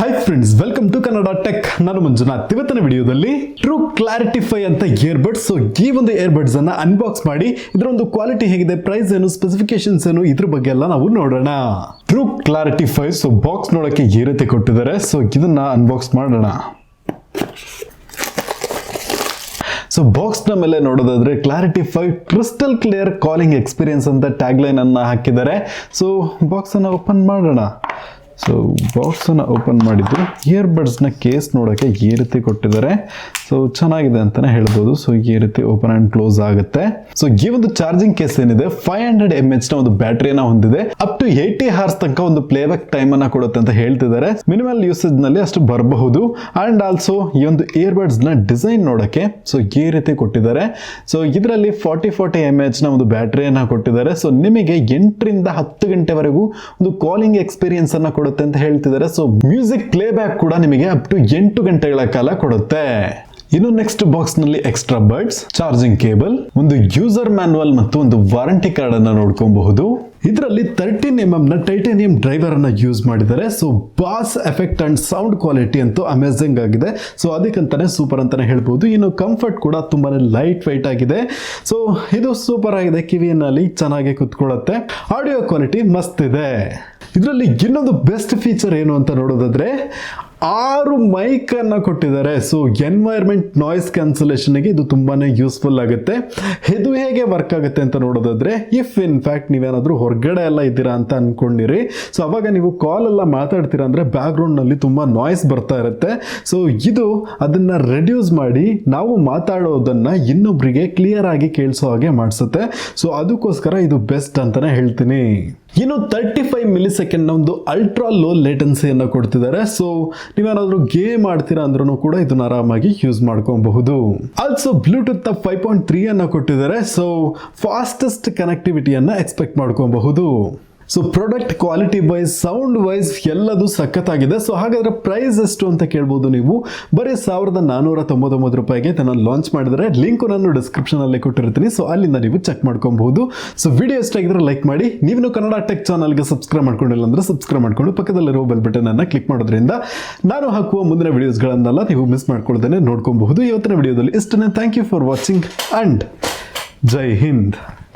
Hi friends, welcome to Kannada Tech. ನಾನು ಮಂಜುನಾಥ್. ಇವತ್ತಿನ ವಿಡಿಯೋದಲ್ಲಿ Truke Clarity 5 ಅಂತ ಇಯರ್ಬಡ್ಸ್. ಸೊ ಈ ಒಂದು ಇಯರ್ಬಡ್ಸ್ ಅನ್ನ ಅನ್ಬಾಕ್ಸ್ ಮಾಡಿ ಇದರ ಒಂದು ಕ್ವಾಲಿಟಿ ಹೇಗಿದೆ, ಪ್ರೈಸ್ ಏನು, ಸ್ಪೆಸಿಫಿಕೇಶನ್ಸ್ ಏನು, ಇದ್ರ ಬಗ್ಗೆ ಎಲ್ಲ ನಾವು ನೋಡೋಣ. Truke Clarity 5 ಸೊ ಬಾಕ್ಸ್ ನೋಡಕ್ಕೆ ಈ ರೀತಿ ಕೊಟ್ಟಿದ್ದಾರೆ. ಸೊ ಇದನ್ನ ಅನ್ಬಾಕ್ಸ್ ಮಾಡೋಣ. ಸೊ ಬಾಕ್ಸ್ ನ ಮೇಲೆ ನೋಡೋದಾದ್ರೆ clarity 5 crystal clear calling experience ಅಂತ ಟ್ಯಾಗ್ ಲೈನ್ ಅನ್ನ ಹಾಕಿದ್ದಾರೆ. ಸೊ ಬಾಕ್ಸ್ ಅನ್ನ ಓಪನ್ ಮಾಡೋಣ. ಸೊ ಬಾಕ್ಸ್ ಅನ್ನ ಓಪನ್ ಮಾಡಿದ್ದು ಇಯರ್ಬಡ್ಸ್ ನ ಕೇಸ್ ನೋಡೋಕೆ ಈ ರೀತಿ ಕೊಟ್ಟಿದ್ದಾರೆ. ಸೊ ಚೆನ್ನಾಗಿದೆ ಅಂತಾನೆ ಹೇಳ್ಬೋದು. ಸೊ ಈ ರೀತಿ ಓಪನ್ ಅಂಡ್ ಕ್ಲೋಸ್ ಆಗುತ್ತೆ. ಸೊ ಈ ಒಂದು ಚಾರ್ಜಿಂಗ್ ಕೇಸ್ ಏನಿದೆ 500 mAh ನ ಒಂದು ಬ್ಯಾಟರಿಯನ್ನ ಹೊಂದಿದೆ. ಅಪ್ ಟು 80 hours ತನಕ ಒಂದು ಪ್ಲೇಬ್ಯಾಕ್ ಟೈಮ್ ಅನ್ನ ಕೊಡುತ್ತೆ ಅಂತ ಹೇಳ್ತಿದ್ದಾರೆ. ಮಿನಿಮಲ್ ಯೂಸೇಜ್ ನಲ್ಲಿ ಅಷ್ಟು ಬರಬಹುದು. ಅಂಡ್ ಆಲ್ಸೋ ಈ ಒಂದು ಇಯರ್ಬಡ್ಸ್ ನ ಡಿಸೈನ್ ನೋಡಕ್ಕೆ ಸೊ ಈ ರೀತಿ ಕೊಟ್ಟಿದ್ದಾರೆ. ಸೊ ಇದರಲ್ಲಿ 40 mAh ನ ಒಂದು ಬ್ಯಾಟರಿಯನ್ನ ಕೊಟ್ಟಿದ್ದಾರೆ. ಸೊ ನಿಮಗೆ 8 ರಿಂದ 10 ಗಂಟೆವರೆಗೂ ಒಂದು ಕಾಲಿಂಗ್ ಎಕ್ಸ್ಪೀರಿಯನ್ಸ್ ಅನ್ನ ಕೊಡುತ್ತೆ ಅಂತ ಹೇಳ್ತಿದ್ದಾರೆ. ಸೊ ಮ್ಯೂಸಿಕ್ ಪ್ಲೇ ಬ್ಯಾಕ್ ಕೂಡ ನಿಮಗೆ ಅಪ್ ಟು 8 ಗಂಟೆಗಳ ಕಾಲ ಕೊಡುತ್ತೆ. ಇನ್ನು ನೆಕ್ಸ್ಟ್ ಬಾಕ್ಸ್ ನಲ್ಲಿ ಎಕ್ಸ್ಟ್ರಾ ಬಡ್ಸ್, ಚಾರ್ಜಿಂಗ್ ಕೇಬಲ್, ಒಂದು ಯೂಸರ್ ಮ್ಯಾನುವಲ್ ಮತ್ತು ಒಂದು ವಾರಂಟಿ ಕಾರ್ಡ್ ಅನ್ನ ನೋಡ್ಕೊಬಹುದು. ಇದರಲ್ಲಿ 13mm ನ ಟೈಟಾನಿಯಂ ಡ್ರೈವರ್ ಅನ್ನ ಯೂಸ್ ಮಾಡಿದ್ದಾರೆ. So boss effect and sound quality ಅಂತೂ ಅಮೇಜಿಂಗ್ ಆಗಿದೆ. ಸೊ ಅದಕ್ಕಂತಾನೆ ಸೂಪರ್ ಅಂತಾನೆ ಹೇಳ್ಬೋದು. ಇನ್ನು ಕಂಫರ್ಟ್ ಕೂಡ ತುಂಬಾನೇ ಲೈಟ್ ವೈಟ್ ಆಗಿದೆ. ಸೊ ಇದು ಸೂಪರ್ ಆಗಿದೆ, ಕಿವಿಯಲ್ಲಿ ಚೆನ್ನಾಗಿ ಕುತ್ಕೊಳ್ಳುತ್ತೆ. ಆಡಿಯೋ ಕ್ವಾಲಿಟಿ ಮಸ್ತ್ ಇದೆ. ಇದರಲ್ಲಿ ಇನ್ನೊಂದು ಬೆಸ್ಟ್ ಫೀಚರ್ ಏನು ಅಂತ ನೋಡೋದಾದ್ರೆ 6 ಮೈಕ್ ಅನ್ನ ಕೊಟ್ಟಿದ್ದಾರೆ. ಸೊ ಎನ್ವೈರ್ಮೆಂಟ್ ನಾಯ್ಸ್ ಕ್ಯಾನ್ಸಲೇಷನ್ ಗೆ ಇದು ತುಂಬಾನೇ ಯೂಸ್ಫುಲ್ ಆಗುತ್ತೆ. ಇದು ಹೇಗೆ ವರ್ಕ್ ಆಗುತ್ತೆ ಅಂತ ನೋಡೋದಾದ್ರೆ, ಇಫ್ ಇನ್ಫ್ಯಾಕ್ಟ್ ನೀವೇನಾದ್ರೂ ಹೊರಗಡೆ ಎಲ್ಲ ಇದ್ದೀರಾ ಅಂತ ಅನ್ಕೊಂಡಿರಿ, ಸೊ ಅವಾಗ ನೀವು ಕಾಲ್ ಎಲ್ಲ ಮಾತಾಡ್ತೀರಾ ಅಂದ್ರೆ ಬ್ಯಾಕ್ ಗ್ರೌಂಡ್ ನಲ್ಲಿ ತುಂಬಾ ನಾಯ್ಸ್ ಬರ್ತಾ ಇರುತ್ತೆ. ಸೊ ಇದು ಅದನ್ನ ರೆಡ್ಯೂಸ್ ಮಾಡಿ ನಾವು ಮಾತಾಡೋದನ್ನ ಇನ್ನೊಬ್ರಿಗೆ ಕ್ಲಿಯರ್ ಆಗಿ ಕೇಳಿಸೋ ಹಾಗೆ ಮಾಡಿಸುತ್ತೆ. ಸೊ ಅದಕ್ಕೋಸ್ಕರ ಇದು ಬೆಸ್ಟ್ ಅಂತಾನೆ ಹೇಳ್ತೀನಿ. ಇನ್ನು 35 ಮಿಲಿಸೆಕೆಂಡ್ ನ ಒಂದು ಅಲ್ಟ್ರಾ ಲೋ ಲೇಟೆನ್ಸಿಯನ್ನು ಕೊಡ್ತಿದ್ದಾರೆ. ಸೊ ನೀವೇನಾದ್ರೂ ಗೇಮ್ ಆಡ್ತೀರಾ ಅಂದ್ರೂ ಕೂಡ ಇದನ್ನ ಆರಾಮಾಗಿ ಯೂಸ್ ಮಾಡ್ಕೊಬಹುದು. ಆಲ್ಸೋ ಬ್ಲೂಟೂತ್ 5.3 ಅನ್ನ ಕೊಟ್ಟಿದ್ದಾರೆ. ಸೊ ಫಾಸ್ಟೆಸ್ಟ್ ಕನೆಕ್ಟಿವಿಟಿಯನ್ನ ಎಕ್ಸ್ಪೆಕ್ಟ್ ಮಾಡ್ಕೊಬಹುದು. So product quality wise, sound wise ಎಲ್ಲದೂ ಸಖತ್ತಾಗಿದೆ. ಸೊ ಹಾಗಾದ್ರೆ ಪ್ರೈಸ್ ಎಷ್ಟು ಅಂತ ಕೇಳ್ಬೋದು ನೀವು. ಬರೀ 1499 ರೂಪಾಯಿಗೆ ಇದನ್ನ ಲಾಂಚ್ ಮಾಡಿದರೆ. ಲಿಂಕ್ ನಾನು ಡಿಸ್ಕ್ರಿಪ್ಷನ್ ಅಲ್ಲಿ ಕೊಟ್ಟಿರ್ತೀನಿ. ಸೊ ಅಲ್ಲಿಂದ ನೀವು ಚೆಕ್ ಮಾಡ್ಕೊಬಹುದು. ಸೊ ವಿಡಿಯೋ ಇಷ್ಟ ಆಗಿದ್ರೆ ಲೈಕ್ ಮಾಡಿ. ನೀವು ಕನ್ನಡ ಟೆಕ್ ಚಾನಲ್ಗೆ ಸಬ್ಸ್ಕ್ರೈಬ್ ಮಾಡ್ಕೊಂಡಿಲ್ಲ ಅಂದ್ರೆ ಸಬ್ಸ್ಕ್ರೈಬ್ ಮಾಡ್ಕೊಂಡು ಪಕ್ಕದಲ್ಲಿರೋ ಬೆಲ್ ಬಟನ್ ಅನ್ನ ಕ್ಲಿಕ್ ಮಾಡೋದ್ರಿಂದ ನಾನು ಹಾಕುವ ಮುಂದಿನ ವಿಡಿಯೋಸ್ಗಳನ್ನೆಲ್ಲ ನೀವು ಮಿಸ್ ಮಾಡ್ಕೊಳ್ದೇನೆ ನೋಡ್ಕೊಬಹುದು. ಇವತ್ತಿನ ವಿಡಿಯೋದಲ್ಲಿ ಇಷ್ಟನೇ. Thank you for watching and ಜೈ ಹಿಂದ್.